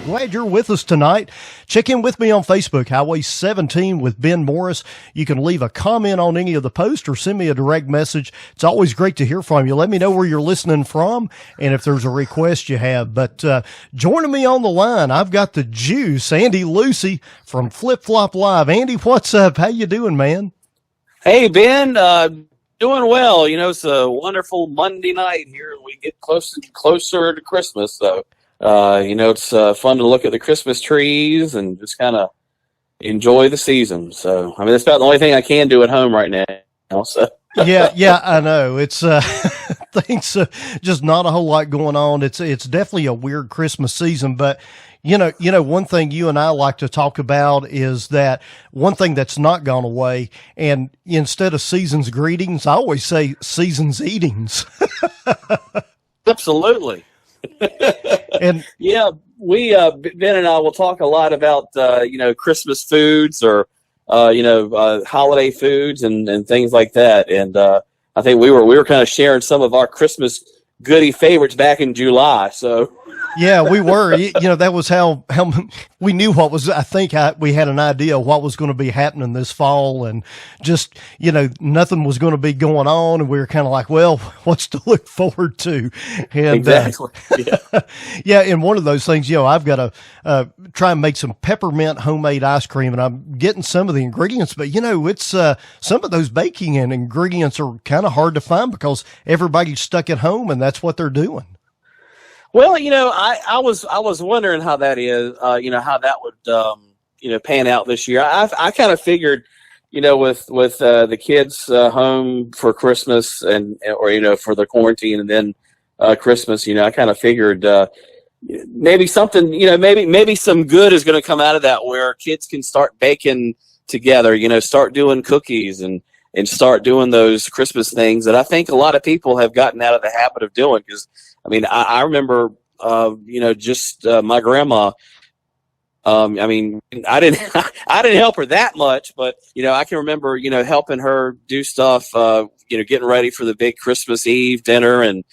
Glad you're with us tonight. Check in with me on Facebook, Highway 17 with Ben Morris. You can leave a comment on any of the posts or send me a direct message. It's always great to hear from you. Let me know where you're listening from and if there's a request you have. But joining me on the line, I've got the juice, Andy Lucy from Flip Flop Live. Andy, what's up? How you doing, man? Hey, Ben. Doing well. You know, it's a wonderful Monday night here. We get closer to Christmas, so you know, it's fun to look at the Christmas trees and just kind of enjoy the season. So, I mean, that's about the only thing I can do at home right now. So. Yeah, I know. It's things just not a whole lot going on. It's definitely a weird Christmas season, but you know, one thing you and I like to talk about is that one thing that's not gone away. And instead of season's greetings, I always say season's eatings. Absolutely. And yeah, we Ben and I will talk a lot about you know, Christmas foods or you know, holiday foods and things like that. And I think we were kind of sharing some of our Christmas goodie favorites back in July. So. Yeah, we were. You know, that was how we knew what was. I think we had an idea of what was going to be happening this fall, and just, you know, nothing was going to be going on, and we were kind of like, well, what's to look forward to? And exactly. Yeah. Yeah, and one of those things, you know, I've got to try and make some peppermint homemade ice cream, and I'm getting some of the ingredients, but you know, it's some of those baking and ingredients are kind of hard to find because everybody's stuck at home, and that's what they're doing. Well, you know, I was wondering how that is, you know, how that would, you know, pan out this year. I kind of figured, you know, with the kids home for Christmas or, you know, for the quarantine and then Christmas, you know, I kind of figured maybe something, you know, maybe some good is going to come out of that where kids can start baking together, you know, start doing cookies and start doing those Christmas things that I think a lot of people have gotten out of the habit of doing. Because, I mean, I remember, you know, just my grandma. I mean, I didn't help her that much, but you know, I can remember, you know, helping her do stuff. You know, getting ready for the big Christmas Eve dinner, and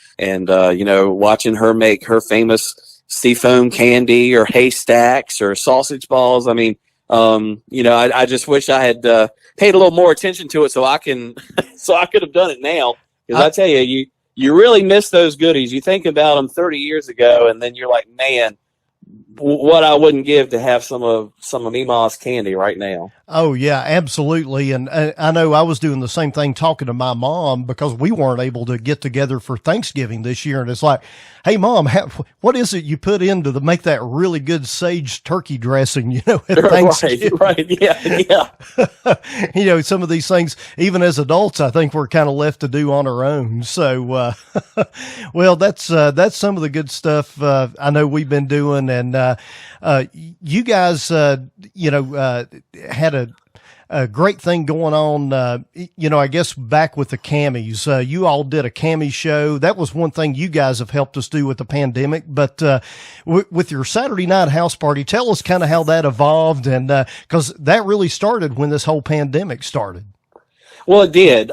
you know, watching her make her famous seafoam candy or haystacks or sausage balls. I mean, you know, I just wish I had paid a little more attention to it so I could have done it now. Because I tell you, you really miss those goodies. You think about them 30 years ago, and then you're like, man, what I wouldn't give to have some of Mima's candy right now. Oh yeah, absolutely. And I know I was doing the same thing talking to my mom because we weren't able to get together for Thanksgiving this year. And it's like, hey mom, what is it you put in to make that really good sage turkey dressing, you know, at Thanksgiving? Right. Yeah. You know, some of these things, even as adults, I think we're kind of left to do on our own. So, well, that's some of the good stuff, I know we've been doing. And, you guys, you know, had a great thing going on, you know, I guess back with the camis. You all did a cami show. That was one thing you guys have helped us do with the pandemic. But with your Saturday night house party, tell us kind of how that evolved, and because that really started when this whole pandemic started. Well, it did.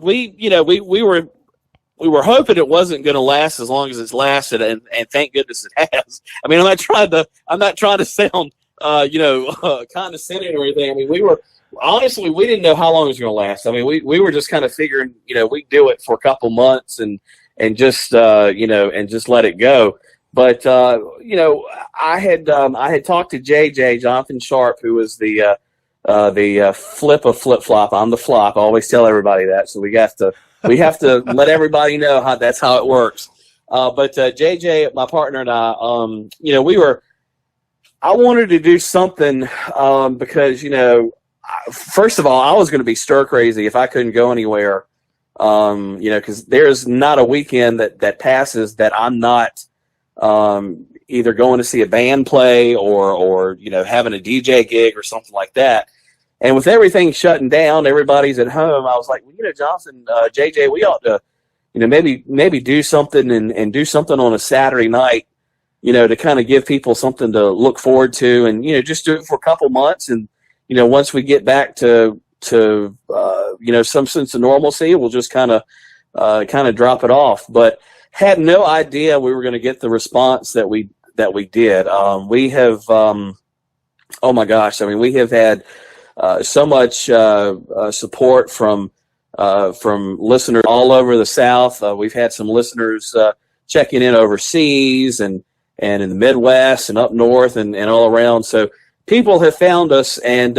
We were hoping it wasn't going to last as long as it's lasted, and thank goodness it has. I mean, I'm not trying to sound you know, condescending or anything. I mean, we didn't know how long it was going to last. I mean, we were just kind of figuring, you know, we'd do it for a couple months and just, you know, and just let it go. But, you know, I had talked to JJ, Jonathan Sharp, who was the flip of Flip Flop. I'm the flop. I always tell everybody that. So we have to let everybody know that's how it works. But JJ, my partner, and I, you know, I wanted to do something because, you know, first of all, I was going to be stir crazy if I couldn't go anywhere, you know, because there's not a weekend that passes that I'm not either going to see a band play or you know, having a DJ gig or something like that. And with everything shutting down, everybody's at home. I was like, well, you know, Jonathan, JJ, we ought to, you know, maybe do something and do something on a Saturday night, you know, to kind of give people something to look forward to, and, you know, just do it for a couple months. And, you know, once we get back to you know, some sense of normalcy, we'll just kind of drop it off. But had no idea we were going to get the response that we that we did. We have, oh my gosh, I mean, we have had so much support from listeners all over the South. We've had some listeners checking in overseas and in the Midwest and up north and all around. So people have found us, and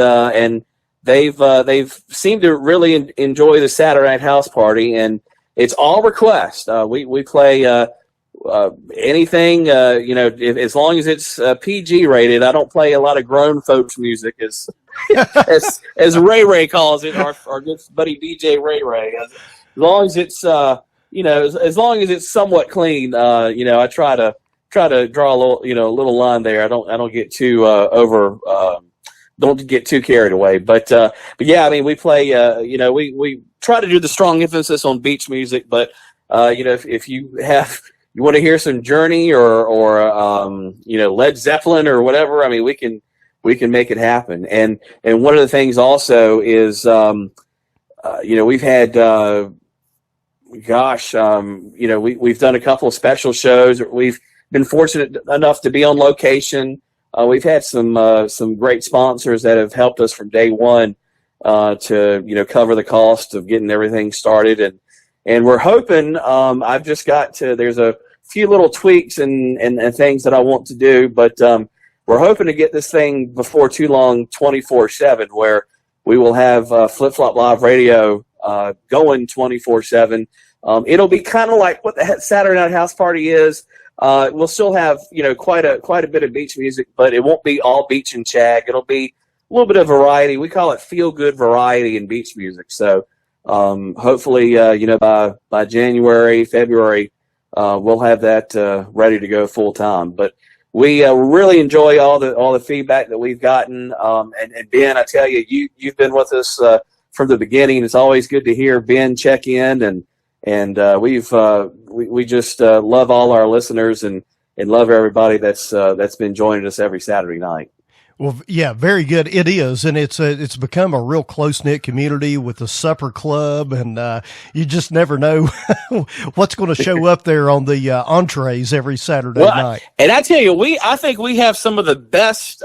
they've seemed to really enjoy the Saturday Night House Party, and it's all request. We play anything, as long as it's PG rated. I don't play a lot of grown folks music, as Ray calls it, our good buddy DJ Ray. As long as it's as long as it's somewhat clean, I try to draw a little line there. I don't get too don't get too carried away. But yeah, I mean, we play. We try to do the strong emphasis on beach music, but if you want to hear some Journey or Led Zeppelin or whatever, I mean, we can make it happen. And one of the things also is, we've had, we've done a couple of special shows. We've been fortunate enough to be on location. We've had some great sponsors that have helped us from day one to cover the cost of getting everything started, and we're hoping. I've just got to. There's a few little tweaks and things that I want to do, but we're hoping to get this thing before too long, 24/7, where we will have Flip Flop Live Radio going 24/7. It'll be kind of like what the Saturday Night House Party is. We'll still have quite a bit of beach music, but it won't be all beach and shag. It'll be a little bit of variety. We call it feel good variety in beach music. So hopefully by January, February, we'll have that ready to go full time. But we really enjoy all the feedback that we've gotten. And Ben, I tell you, you've been with us from the beginning. It's always good to hear Ben check in, and we just love all our listeners and love everybody that's been joining us every Saturday night. Well, yeah, very good. It is, and it's become a real close-knit community with the supper club, and you just never know what's going to show up there on the entrees every Saturday night. And I tell you, I think we have some of the best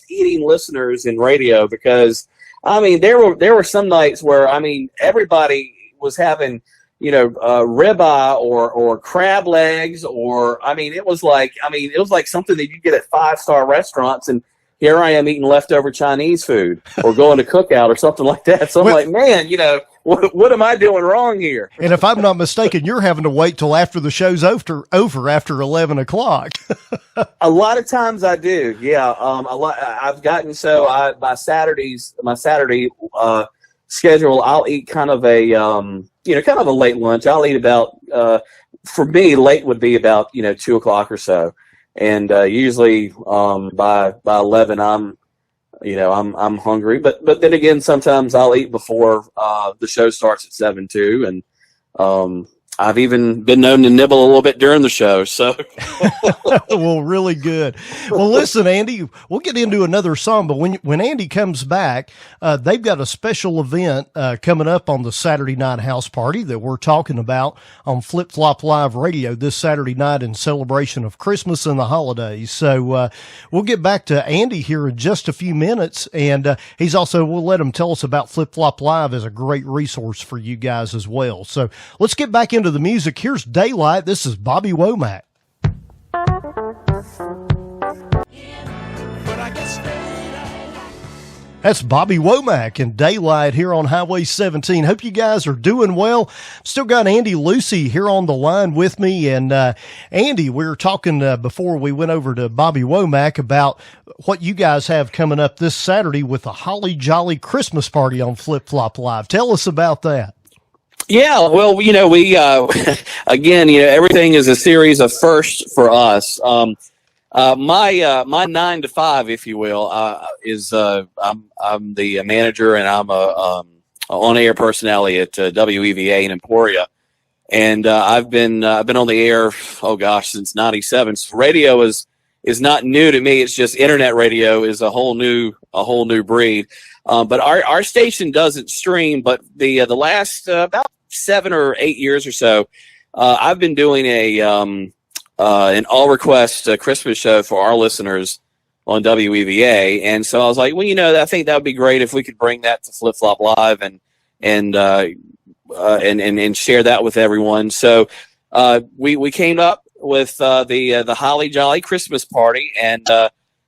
eating listeners in radio, because I mean there were some nights where everybody was having ribeye or crab legs, or it was like something that you get at 5-star restaurants, and here I am eating leftover Chinese food or going to cookout or something like that. So I'm like, man, what am I doing wrong here? And if I'm not mistaken, you're having to wait till after the show's over after 11 o'clock. A lot of times I do. Yeah. I've gotten my Saturday schedule, I'll eat kind of a late lunch. I'll eat about, for me, late would be about, 2 o'clock or so. And usually by 11, I'm hungry. But then again, sometimes I'll eat before the show starts at 7 too. And I've even been known to nibble a little bit during the show. So, well, really good. Well, listen, Andy, we'll get into another song, but when Andy comes back, they've got a special event coming up on the Saturday Night House Party that we're talking about on Flip Flop Live Radio this Saturday night in celebration of Christmas and the holidays. So we'll get back to Andy here in just a few minutes, and we'll let him tell us about Flip Flop Live as a great resource for you guys as well. So let's get back into the music. Here's Daylight. This is Bobby Womack. That's Bobby Womack and Daylight here on Highway 17. Hope you guys are doing well. Still got Andy Lucy here on the line with me. And Andy, we were talking before we went over to Bobby Womack about what you guys have coming up this Saturday with the Holly Jolly Christmas Party on Flip Flop Live. Tell us about that. Yeah, well, we again, everything is a series of firsts for us. My 9 to 5, if you will, is I'm the manager, and I'm a on-air personality at WEVA in Emporia, and I've been on the air since '97. So radio is not new to me. It's just internet radio is a whole new breed. But our station doesn't stream, but the last about 7 or 8 years or so, I've been doing a an all request Christmas show for our listeners on WEVA. And so I was like, well, I think that would be great if we could bring that to Flip Flop Live and share that with everyone. So we came up with the Holly Jolly Christmas Party, and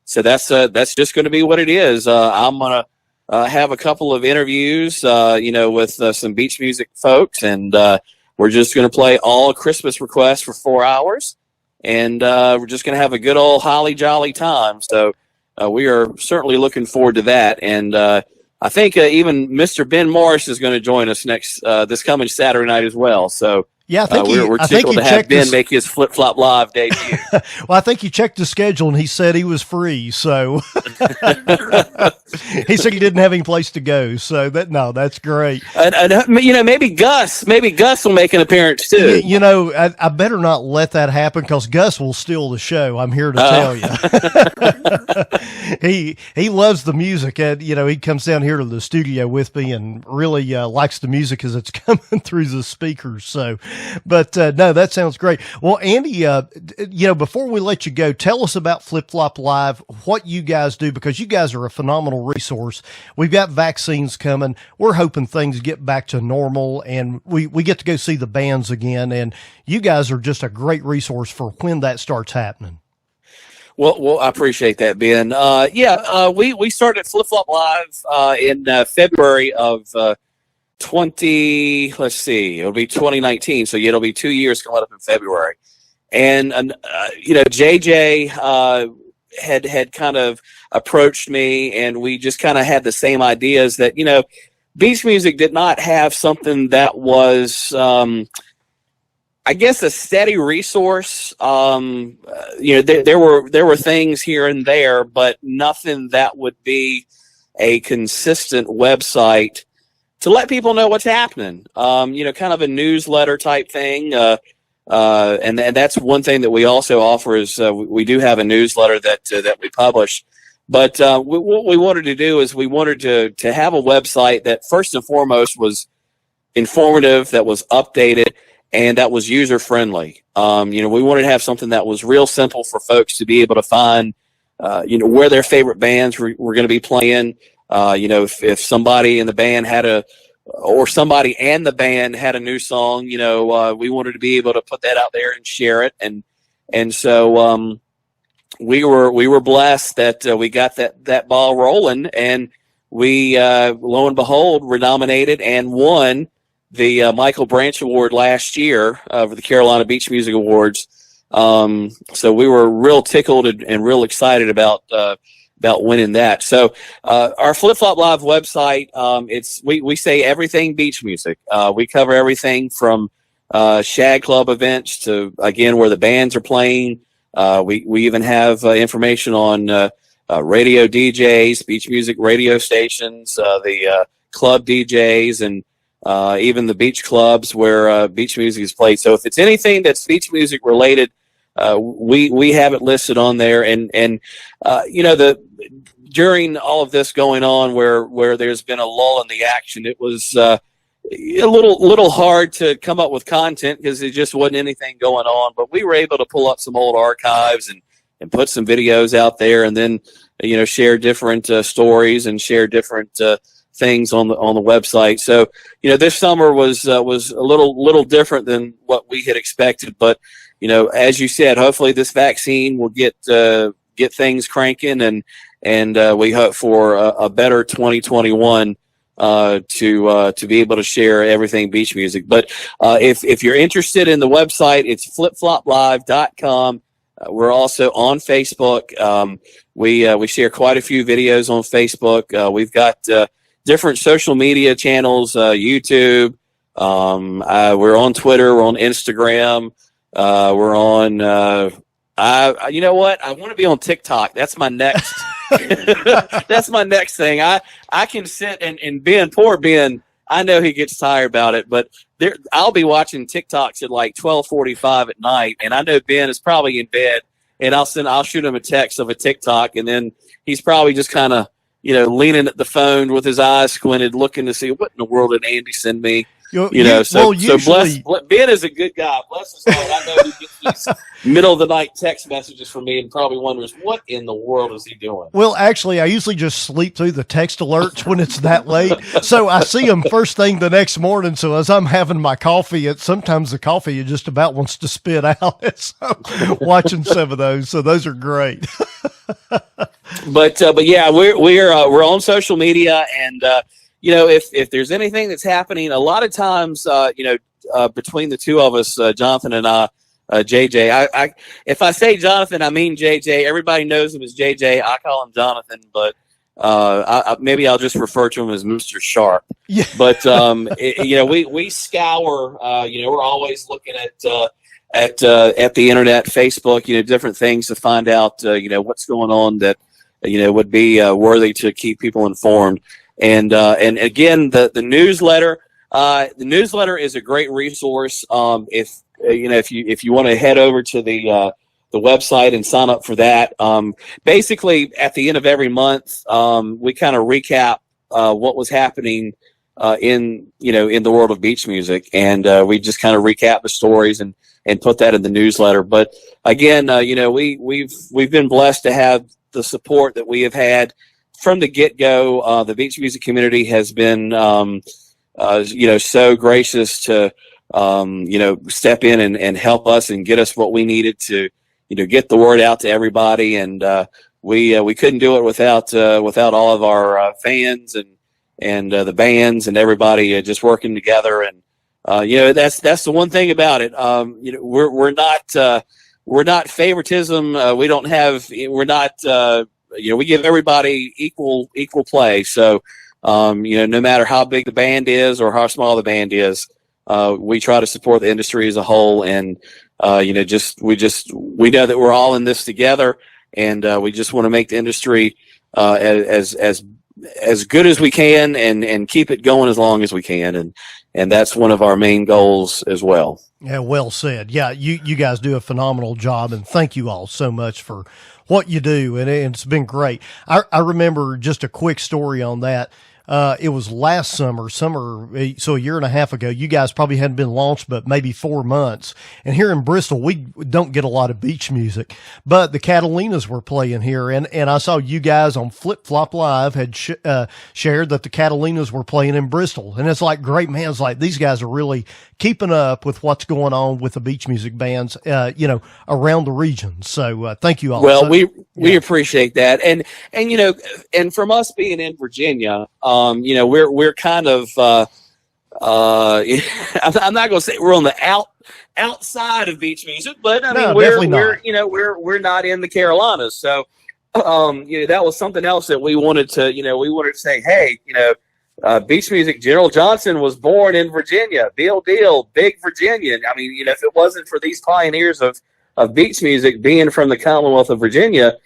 so that's just going to be what it is. I'm gonna have a couple of interviews, with some beach music folks, and we're just going to play all Christmas requests for 4 hours, and we're just going to have a good old Holly Jolly time. So we are certainly looking forward to that, and I think even Mr. Ben Morris is going to join us this coming Saturday night as well. So. Yeah, I think we're tickled to have Ben make his Flip Flop Live debut. Well, I think he checked the schedule and he said he was free. So he said he didn't have any place to go. So that's great. And maybe Gus will make an appearance too. I better not let that happen because Gus will steal the show. I'm here to tell you. He loves the music, and he comes down here to the studio with me and really likes the music as it's coming through the speakers. So. But no, that sounds great. Well, Andy, before we let you go, tell us about Flip Flop Live, what you guys do, because you guys are a phenomenal resource. We've got vaccines coming. We're hoping things get back to normal, and we get to go see the bands again. And you guys are just a great resource for when that starts happening. Well, I appreciate that, Ben. We started Flip Flop Live in February of it'll be 2019, so it'll be 2 years coming up in February. And JJ had kind of approached me, and we just kind of had the same ideas that beach music did not have something that was I guess a steady resource. There were things here and there, but nothing that would be a consistent website to let people know what's happening, kind of a newsletter type thing. And that's one thing that we also offer is we do have a newsletter that we publish. But what we wanted to do is we wanted to have a website that first and foremost was informative, that was updated, and that was user friendly. We wanted to have something that was real simple for folks to be able to find, where their favorite bands were going to be playing. If somebody in the band somebody and the band had a new song, we wanted to be able to put that out there and share it. And so, we were blessed that we got that ball rolling, and we, lo and behold, were nominated and won the Michael Branch Award last year for the Carolina Beach Music Awards. So we were real tickled and real excited about winning that. So our Flip Flop Live website, we say everything beach music. We cover everything from shag club events to, again, where the bands are playing. We even have information on radio DJs, beach music radio stations, the club DJs, and even the beach clubs where beach music is played. So if it's anything that's beach music related, we have it listed on there. And during all of this going on, where there's been a lull in the action, it was a little hard to come up with content because there just wasn't anything going on. But we were able to pull up some old archives and put some videos out there, and then share different stories and share different things on the website. So this summer was a little different than what we had expected, but as you said, hopefully this vaccine will get things cranking, and we hope for a better 2021 to be able to share everything beach music. But if you're interested in the website, it's flipfloplive.com. We're also on Facebook. We share quite a few videos on Facebook. We've got different social media channels, YouTube. We're on Twitter. We're on Instagram. We're on. You know what? I want to be on TikTok. That's my next. That's my next thing. I can sit and poor Ben. I know he gets tired about it, but I'll be watching TikToks at like 12:45 at night, and I know Ben is probably in bed, and I'll shoot him a text of a TikTok, and then he's probably just kind of leaning at the phone with his eyes squinted, looking to see what in the world did Andy send me. So Ben is a good guy. Bless his heart. I know he gets these middle of the night text messages from me and probably wonders what in the world is he doing. Well, actually, I usually just sleep through the text alerts when it's that late, so I see them first thing the next morning. So as I'm having my coffee, sometimes the coffee it just about wants to spit out. So watching some of those, so those are great. But yeah, we're on social media, and if there's anything that's happening, a lot of times, between the two of us, Jonathan and I, JJ. If I say Jonathan, I mean JJ. Everybody knows him as JJ. I call him Jonathan, but maybe I'll just refer to him as Mr. Sharp. Yeah. But we scour. We're always looking at the internet, Facebook, different things to find out, what's going on that would be worthy to keep people informed. And again, the newsletter. The newsletter is a great resource. If you want to head over to the website and sign up for that. Basically, at the end of every month, we kind of recap what was happening in the world of beach music, and we just kind of recap the stories and put that in the newsletter. But again, we've been blessed to have the support that we have had from the get-go. The beach music community has been so gracious to step in and help us and get us what we needed to get the word out to everybody. And we couldn't do it without all of our fans and the bands and everybody just working together. And that's the one thing about it. We're not favoritism. We give everybody equal play. So no matter how big the band is or how small the band is, we try to support the industry as a whole. And we know that we're all in this together, and we just want to make the industry as good as we can and keep it going as long as we can. And that's one of our main goals as well. Yeah, well said. Yeah, you guys do a phenomenal job, and thank you all so much for what you do, and it's been great. I remember just a quick story on that. It was last summer, so a year and a half ago. You guys probably hadn't been launched, but maybe 4 months. And here in Bristol, we don't get a lot of beach music, but the Catalinas were playing here. And I saw you guys on Flip Flop Live had shared that the Catalinas were playing in Bristol. And it's like, great, man. It's like these guys are really keeping up with what's going on with the beach music bands, around the region. So thank you all. Well, we appreciate that. And from us being in Virginia, we're kind of, I'm not going to say we're on the outside of beach music, but we're not in the Carolinas. So, that was something else that we wanted to say, hey, beach music, General Johnson was born in Virginia, Deal, big Virginian. I mean, if it wasn't for these pioneers of beach music being from the Commonwealth of Virginia,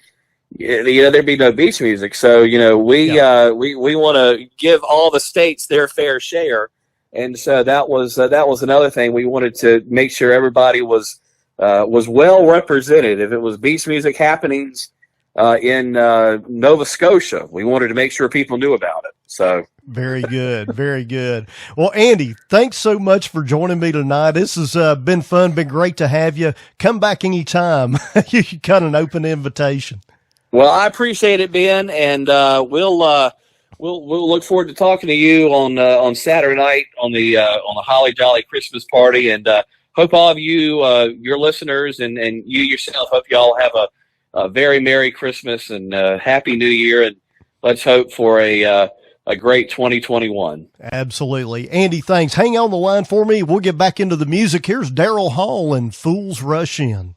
there'd be no beach music. So, we want to give all the states their fair share. And so that was another thing. We wanted to make sure everybody was well represented. If it was beach music happenings in Nova Scotia, we wanted to make sure people knew about it. So very good. Very good. Well, Andy, thanks so much for joining me tonight. This has been fun, been great to have you. Come back anytime. You got an open invitation. Well, I appreciate it, Ben, and we'll look forward to talking to you on Saturday night on the Holly Jolly Christmas party, and hope all of you, your listeners, and you yourself, hope you all have a very Merry Christmas and Happy New Year, and let's hope for a great 2021. Absolutely. Andy, thanks. Hang on the line for me. We'll get back into the music. Here's Daryl Hall and Fools Rush In.